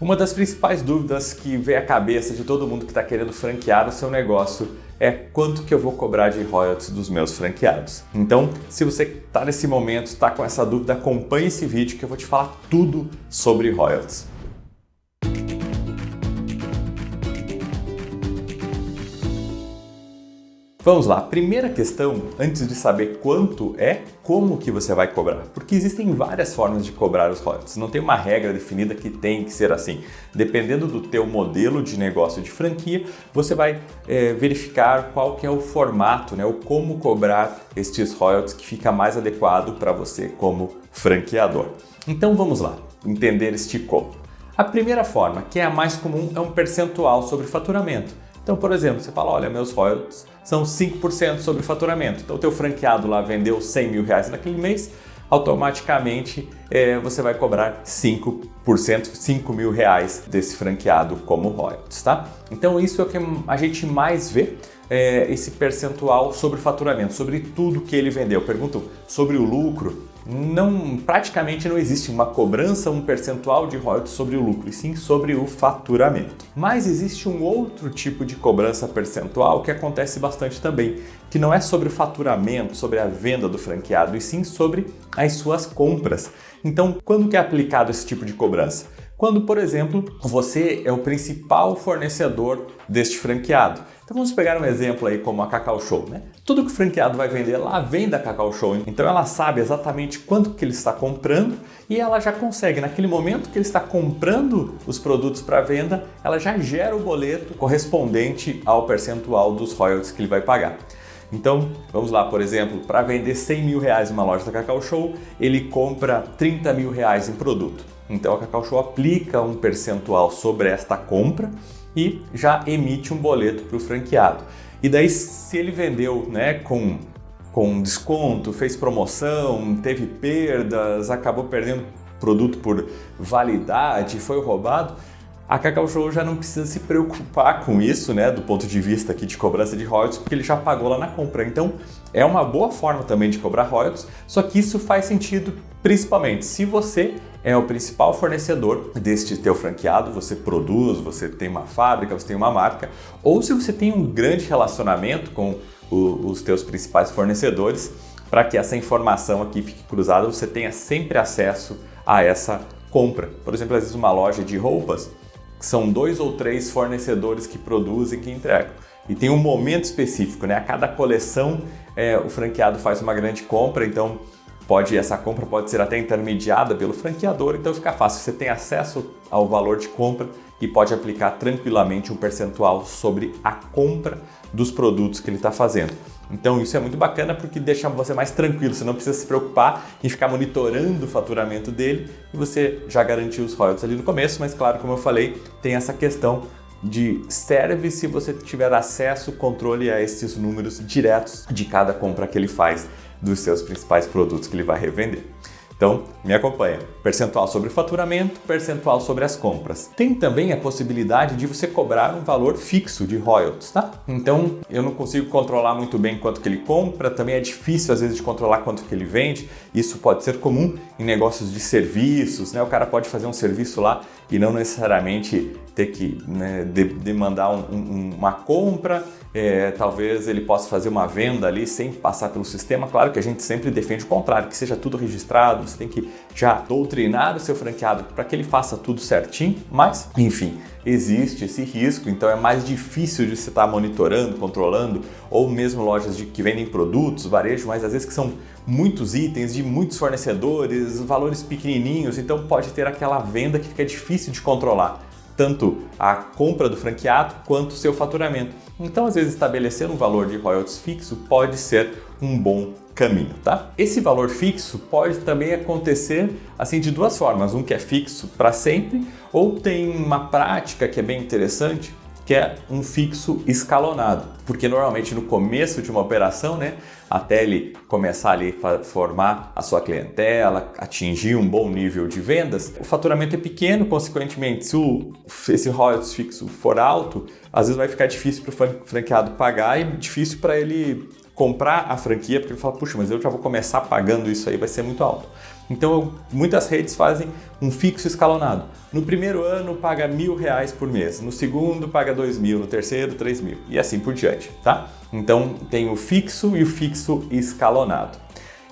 Uma das principais dúvidas que vem à cabeça de todo mundo que está querendo franquear o seu negócio é quanto que eu vou cobrar de royalties dos meus franqueados. Então, se você está nesse momento, está com essa dúvida, acompanhe esse vídeo que eu vou te falar tudo sobre royalties. Vamos lá, primeira questão, antes de saber quanto é, como que você vai cobrar? Porque existem várias formas de cobrar os royalties, não tem uma regra definida que tem que ser assim. Dependendo do teu modelo de negócio de franquia, você vai verificar qual que é o formato, né, ou como cobrar estes royalties que fica mais adequado para você como franqueador. Então vamos lá, entender este como. A primeira forma, que é a mais comum, é um percentual sobre faturamento. Então, por exemplo, você fala, olha, meus royalties são 5% sobre o faturamento. Então, o teu franqueado lá vendeu 100 mil reais naquele mês, automaticamente você vai cobrar 5%, 5 mil reais desse franqueado como royalties, tá? Então, isso é o que a gente mais vê, esse percentual sobre o faturamento, sobre tudo que ele vendeu. Pergunto sobre o lucro. Praticamente não existe uma cobrança, um percentual de royalties sobre o lucro, e sim sobre o faturamento. Mas existe um outro tipo de cobrança percentual que acontece bastante também, que não é sobre o faturamento, sobre a venda do franqueado, e sim sobre as suas compras. Então, quando que é aplicado esse tipo de cobrança? Quando, por exemplo, você é o principal fornecedor deste franqueado. Então vamos pegar um exemplo aí como a Cacau Show, né? Tudo que o franqueado vai vender lá vem da Cacau Show, então ela sabe exatamente quanto que ele está comprando e ela já consegue, naquele momento que ele está comprando os produtos para venda, ela já gera o boleto correspondente ao percentual dos royalties que ele vai pagar. Então, vamos lá, por exemplo, para vender 100 mil reais em uma loja da Cacau Show, ele compra 30 mil reais em produto. Então a Cacau Show aplica um percentual sobre esta compra e já emite um boleto para o franqueado. E daí, se ele vendeu, né, com desconto, fez promoção, teve perdas, acabou perdendo produto por validade, foi roubado, a Cacau Show já não precisa se preocupar com isso, né, do ponto de vista aqui de cobrança de royalties, porque ele já pagou lá na compra. Então, é uma boa forma também de cobrar royalties, só que isso faz sentido principalmente se você é o principal fornecedor deste teu franqueado, você produz, você tem uma fábrica, você tem uma marca, ou se você tem um grande relacionamento com os teus principais fornecedores, para que essa informação aqui fique cruzada, você tenha sempre acesso a essa compra. Por exemplo, às vezes uma loja de roupas, são 2 ou 3 fornecedores que produzem e que entregam. E tem um momento específico, né? A cada coleção o franqueado faz uma grande compra, então essa compra pode ser até intermediada pelo franqueador, então fica fácil. Você tem acesso ao valor de compra e pode aplicar tranquilamente um percentual sobre a compra dos produtos que ele está fazendo. Então isso é muito bacana porque deixa você mais tranquilo, você não precisa se preocupar em ficar monitorando o faturamento dele e você já garantiu os royalties ali no começo, mas claro, como eu falei, tem essa questão de serve se você tiver acesso, controle a esses números diretos de cada compra que ele faz dos seus principais produtos que ele vai revender. Então, me acompanha. Percentual sobre o faturamento, percentual sobre as compras. Tem também a possibilidade de você cobrar um valor fixo de royalties, tá? Então, eu não consigo controlar muito bem quanto que ele compra, também é difícil às vezes de controlar quanto que ele vende. Isso pode ser comum em negócios de serviços, né? O cara pode fazer um serviço lá e não necessariamente ter que, né, demandar uma compra. Talvez ele possa fazer uma venda ali sem passar pelo sistema. Claro que a gente sempre defende o contrário, que seja tudo registrado, você tem que já doutrinar o seu franqueado para que ele faça tudo certinho, mas, enfim, existe esse risco, então é mais difícil de você estar monitorando, controlando, ou mesmo lojas que vendem produtos, varejo, mas às vezes que são muitos itens de muitos fornecedores, valores pequenininhos, então pode ter aquela venda que fica difícil de controlar, tanto a compra do franqueado quanto o seu faturamento. Então, às vezes, estabelecer um valor de royalties fixo pode ser um bom caminho, tá? Esse valor fixo pode também acontecer assim de duas formas, um que é fixo para sempre, ou tem uma prática que é bem interessante, que é um fixo escalonado, porque normalmente no começo de uma operação, né, até ele começar ali a formar a sua clientela, atingir um bom nível de vendas, o faturamento é pequeno, consequentemente, se esse royalties fixo for alto, às vezes vai ficar difícil para o franqueado pagar e difícil para ele comprar a franquia, porque ele fala, puxa, mas eu já vou começar pagando isso aí, vai ser muito alto. Então, muitas redes fazem um fixo escalonado. No primeiro ano, paga R$1.000 por mês. No segundo, paga R$2.000. No terceiro, R$3.000. E assim por diante, tá? Então, tem o fixo e o fixo escalonado.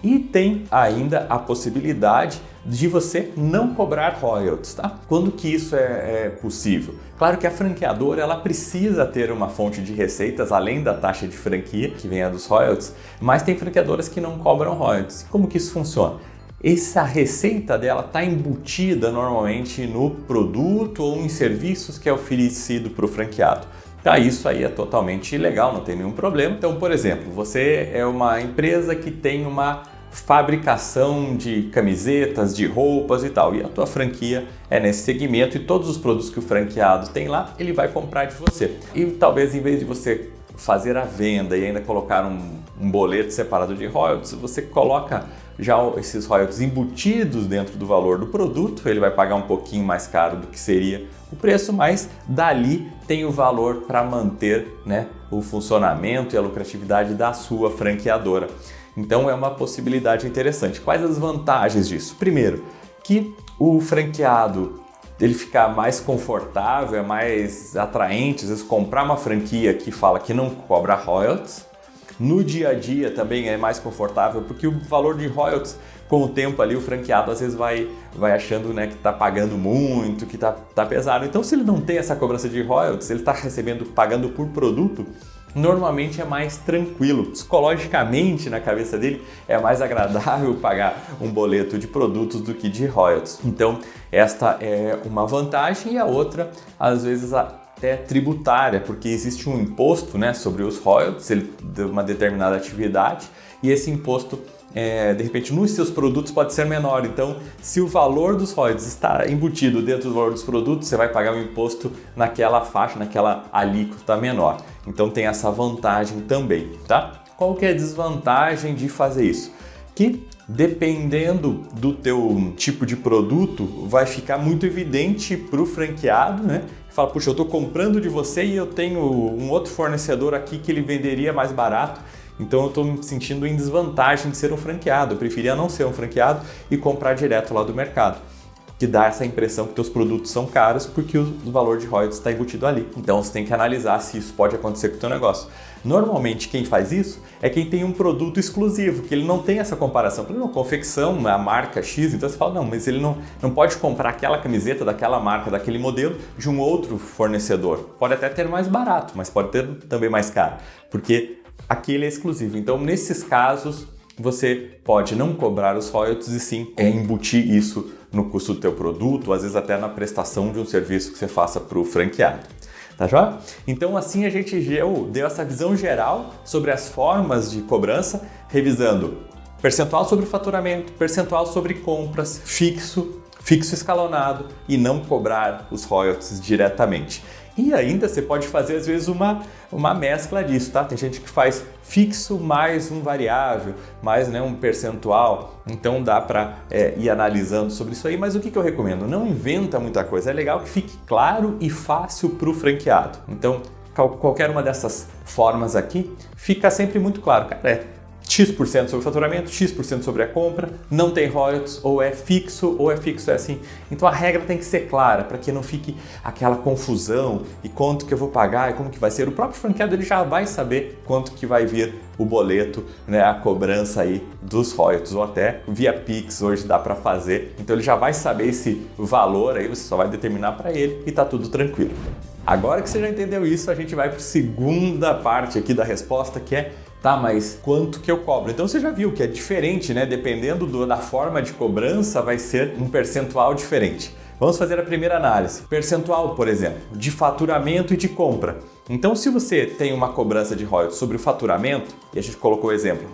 E tem ainda a possibilidade de você não cobrar royalties, tá? Quando que isso é possível? Claro que a franqueadora ela precisa ter uma fonte de receitas além da taxa de franquia, que vem a dos royalties, mas tem franqueadoras que não cobram royalties. Como que isso funciona? Essa receita dela está embutida normalmente no produto ou em serviços que é oferecido para o franqueado. Tá, isso aí é totalmente legal, não tem nenhum problema. Então, por exemplo, você é uma empresa que tem uma fabricação de camisetas, de roupas e tal, e a tua franquia é nesse segmento e todos os produtos que o franqueado tem lá, ele vai comprar de você. E talvez em vez de você fazer a venda e ainda colocar um boleto separado de royalties, você coloca já esses royalties embutidos dentro do valor do produto, ele vai pagar um pouquinho mais caro do que seria o preço, mas dali tem o valor para manter, né, o funcionamento e a lucratividade da sua franqueadora. Então é uma possibilidade interessante. Quais as vantagens disso? Primeiro, que o franqueado ele fica mais confortável, é mais atraente, às vezes comprar uma franquia que fala que não cobra royalties. No dia a dia também é mais confortável, porque o valor de royalties, com o tempo ali, o franqueado às vezes vai achando, né, que está pagando muito, que tá pesado. Então, se ele não tem essa cobrança de royalties, ele está pagando por produto, normalmente é mais tranquilo. Psicologicamente, na cabeça dele, é mais agradável pagar um boleto de produtos do que de royalties. Então, esta é uma vantagem, e a outra, às vezes, até tributária, porque existe um imposto, né, sobre os royalties de uma determinada atividade, e esse imposto, de repente, nos seus produtos pode ser menor. Então, se o valor dos royalties está embutido dentro do valor dos produtos, você vai pagar um imposto naquela faixa, naquela alíquota menor. Então, tem essa vantagem também, tá? Qual que é a desvantagem de fazer isso? Que dependendo do teu tipo de produto, vai ficar muito evidente para o franqueado, né? Fala, puxa, eu estou comprando de você e eu tenho um outro fornecedor aqui que ele venderia mais barato, então eu estou me sentindo em desvantagem de ser um franqueado. Eu preferia não ser um franqueado e comprar direto lá do mercado, que dá essa impressão que teus produtos são caros porque o valor de royalties está embutido ali. Então você tem que analisar se isso pode acontecer com o teu negócio. Normalmente quem faz isso é quem tem um produto exclusivo, que ele não tem essa comparação. Por exemplo, confecção, a marca X, então você fala, não, mas ele não pode comprar aquela camiseta daquela marca, daquele modelo de um outro fornecedor. Pode até ter mais barato, mas pode ter também mais caro, porque aquele é exclusivo. Então, nesses casos, você pode não cobrar os royalties e sim embutir isso no custo do teu produto, ou às vezes até na prestação de um serviço que você faça para o franqueado. Tá joia? Então assim a gente deu essa visão geral sobre as formas de cobrança, revisando percentual sobre faturamento, percentual sobre compras, fixo escalonado e não cobrar os royalties diretamente. E ainda você pode fazer às vezes uma mescla disso, tá? Tem gente que faz fixo mais um variável, mais, né, um percentual, então dá para ir analisando sobre isso aí, mas o que eu recomendo? Não inventa muita coisa, é legal que fique claro e fácil para o franqueado. Então, qualquer uma dessas formas aqui fica sempre muito claro, cara, X% sobre o faturamento, X% sobre a compra, não tem royalties, ou é fixo é assim. Então a regra tem que ser clara, para que não fique aquela confusão e quanto que eu vou pagar e como que vai ser. O próprio franqueado ele já vai saber quanto que vai vir o boleto, né, a cobrança aí dos royalties, ou até via Pix hoje dá para fazer. Então ele já vai saber esse valor aí, você só vai determinar para ele e tá tudo tranquilo. Agora que você já entendeu isso, a gente vai para a segunda parte aqui da resposta, que é tá, mas quanto que eu cobro? Então você já viu que é diferente, né? Dependendo da forma de cobrança, vai ser um percentual diferente. Vamos fazer a primeira análise. Percentual, por exemplo, de faturamento e de compra. Então, se você tem uma cobrança de royalties sobre o faturamento, e a gente colocou o exemplo,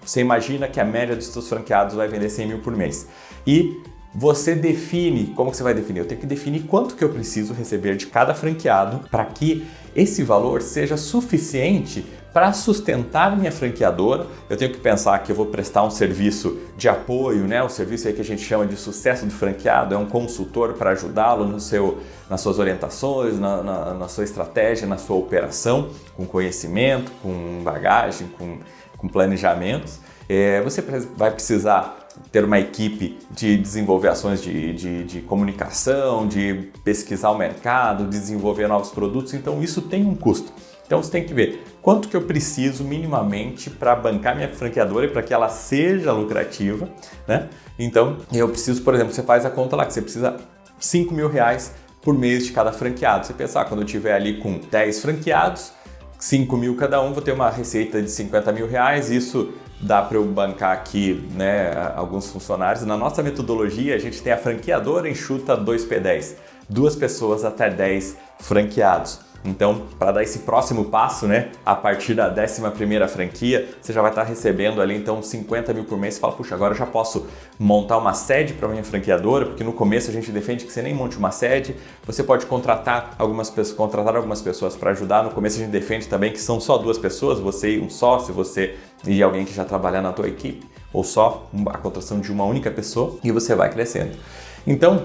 você imagina que a média dos seus franqueados vai vender 100 mil por mês. E você define, como que você vai definir? Eu tenho que definir quanto que eu preciso receber de cada franqueado para que esse valor seja suficiente para sustentar minha franqueadora. Eu tenho que pensar que eu vou prestar um serviço de apoio, né? Um serviço aí que a gente chama de sucesso do franqueado, é um consultor para ajudá-lo nas suas orientações, na sua estratégia, na sua operação, com conhecimento, com bagagem, com planejamentos. Você vai precisar ter uma equipe de desenvolver ações de comunicação, de pesquisar o mercado, desenvolver novos produtos, então isso tem um custo. Então você tem que ver quanto que eu preciso minimamente para bancar minha franqueadora e para que ela seja lucrativa, né? Então eu preciso, por exemplo, você faz a conta lá que você precisa R$5.000 por mês de cada franqueado. Você pensar, quando eu tiver ali com 10 franqueados, 5.000 cada um, vou ter uma receita de R$50.000, isso dá para eu bancar aqui, né, alguns funcionários. Na nossa metodologia, a gente tem a franqueadora enxuta 2P10, 2 pessoas até 10 franqueados. Então, para dar esse próximo passo, né, a partir da 11ª franquia, você já vai estar recebendo ali então 50 mil por mês. Você fala, puxa, agora eu já posso montar uma sede para minha franqueadora, porque no começo a gente defende que você nem monte uma sede. Você pode contratar algumas pessoas para ajudar. No começo a gente defende também que são só 2 pessoas, você e um sócio, você e alguém que já trabalha na tua equipe, ou só a contratação de uma única pessoa, e você vai crescendo. Então,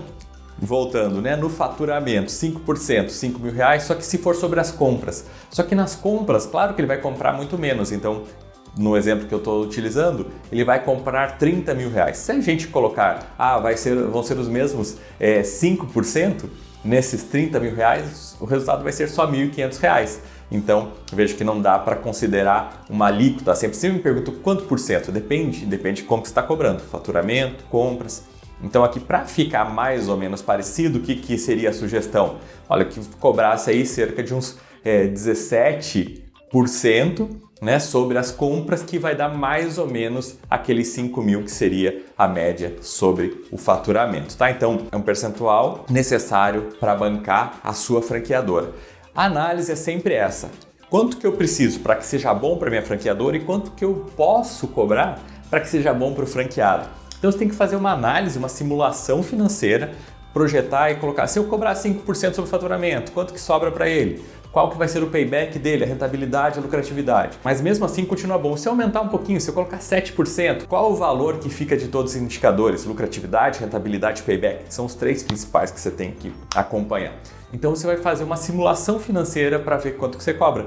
voltando, né, no faturamento, 5%, R$5.000, só que se for sobre as compras. Só que nas compras, claro que ele vai comprar muito menos, então no exemplo que eu estou utilizando, ele vai comprar R$30.000. Se a gente colocar, vão ser os mesmos 5% nesses R$30.000, o resultado vai ser só R$1.500. Então, vejo que não dá para considerar uma alíquota. Sempre me pergunto quanto por cento? Depende de como que você está cobrando, faturamento, compras. Então aqui, para ficar mais ou menos parecido, o que seria a sugestão? Olha, que cobrasse aí cerca de uns 17%, né, sobre as compras, que vai dar mais ou menos aqueles 5.000 que seria a média sobre o faturamento, tá? Então é um percentual necessário para bancar a sua franqueadora. A análise é sempre essa: quanto que eu preciso para que seja bom para minha franqueadora e quanto que eu posso cobrar para que seja bom para o franqueado. Então você tem que fazer uma análise, uma simulação financeira, projetar e colocar, se eu cobrar 5% sobre o faturamento, quanto que sobra para ele? Qual que vai ser o payback dele, a rentabilidade, a lucratividade? Mas mesmo assim continua bom. Se eu aumentar um pouquinho, se eu colocar 7%, qual o valor que fica de todos os indicadores? Lucratividade, rentabilidade e payback. São os 3 principais que você tem que acompanhar. Então você vai fazer uma simulação financeira para ver quanto que você cobra.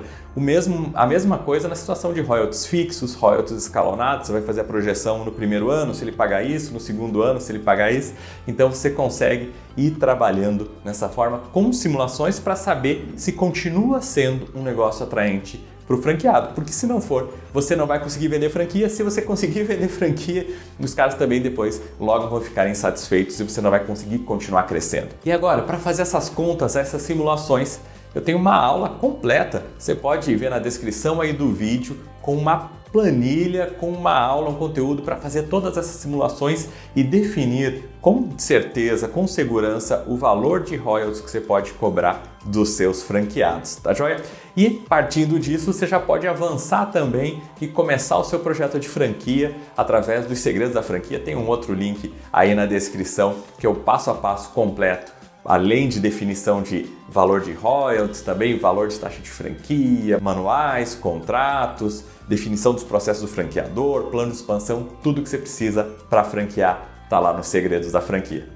A mesma coisa na situação de royalties fixos, royalties escalonados. Você vai fazer a projeção no primeiro ano, se ele pagar isso, no segundo ano, se ele pagar isso. Então você consegue ir trabalhando nessa forma com simulações para saber se continua sendo um negócio atraente para o franqueado, porque se não for, você não vai conseguir vender franquia. Se você conseguir vender franquia, os caras também depois logo vão ficar insatisfeitos e você não vai conseguir continuar crescendo. E agora, para fazer essas contas, essas simulações, eu tenho uma aula completa, você pode ver na descrição aí do vídeo, com uma planilha, com uma aula, um conteúdo para fazer todas essas simulações e definir com certeza, com segurança, o valor de royalties que você pode cobrar dos seus franqueados, tá joia? E partindo disso, você já pode avançar também e começar o seu projeto de franquia através dos segredos da franquia. Tem um outro link aí na descrição, que é o passo a passo completo, além de definição de valor de royalties, também valor de taxa de franquia, manuais, contratos, definição dos processos do franqueador, plano de expansão, tudo que você precisa para franquear está lá nos segredos da franquia.